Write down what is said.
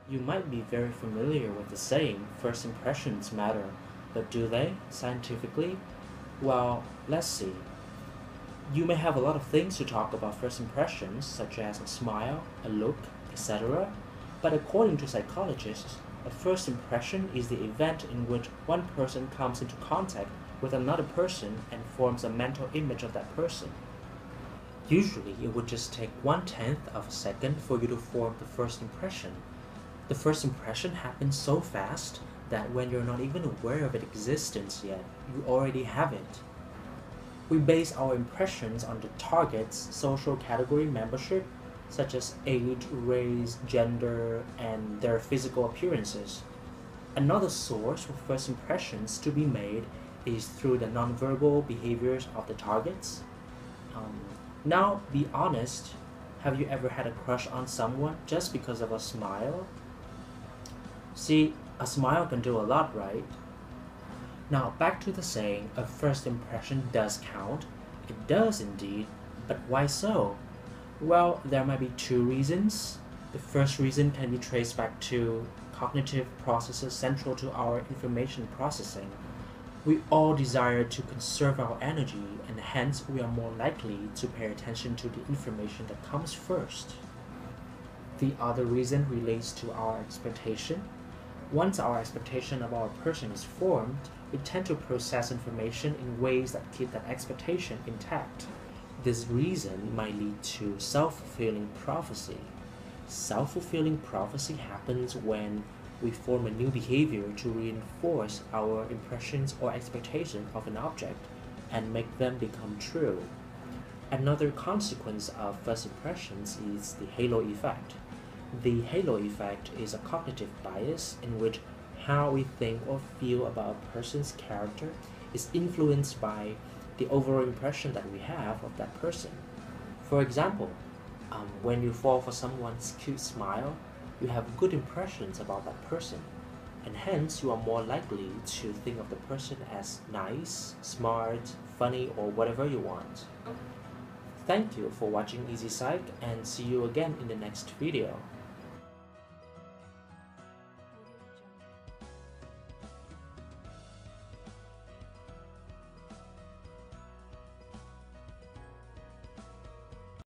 You might be very familiar with the saying, first impressions matter, but do they, scientifically? Well, let's see. You may have a lot of things to talk about first impressions, such as a smile, a look, etc. But according to psychologists, a first impression is the event in which one person comes into contact with another person and forms a mental image of that person. Usually, it would just take 1/10 of a second for you to form the first impression. The first impression happens so fast that when you're not even aware of its existence yet, you already have it. We base our impressions on the target's social category membership, such as age, race, gender, and their physical appearances. Another source for first impressions to be made is through the nonverbal behaviors of the targets. Now, be honest, have you ever had a crush on someone just because of a smile? See, a smile can do a lot, right? Now, back to the saying, a first impression does count. It does indeed, but why so? Well, there might be two reasons. The first reason can be traced back to cognitive processes central to our information processing. We all desire to conserve our energy, and hence we are more likely to pay attention to the information that comes first. The other reason relates to our expectation. Once our expectation of our person is formed, we tend to process information in ways that keep that expectation intact. This reason might lead to self-fulfilling prophecy. Self-fulfilling prophecy happens when we form a new behavior to reinforce our impressions or expectation of an object and make them become true. Another consequence of first impressions is the halo effect. The halo effect is a cognitive bias in which how we think or feel about a person's character is influenced by the overall impression that we have of that person. For example, when you fall for someone's cute smile, you have good impressions about that person, and hence you are more likely to think of the person as nice, smart, funny, or whatever you want. Thank you for watching Easy Psych, and see you again in the next video.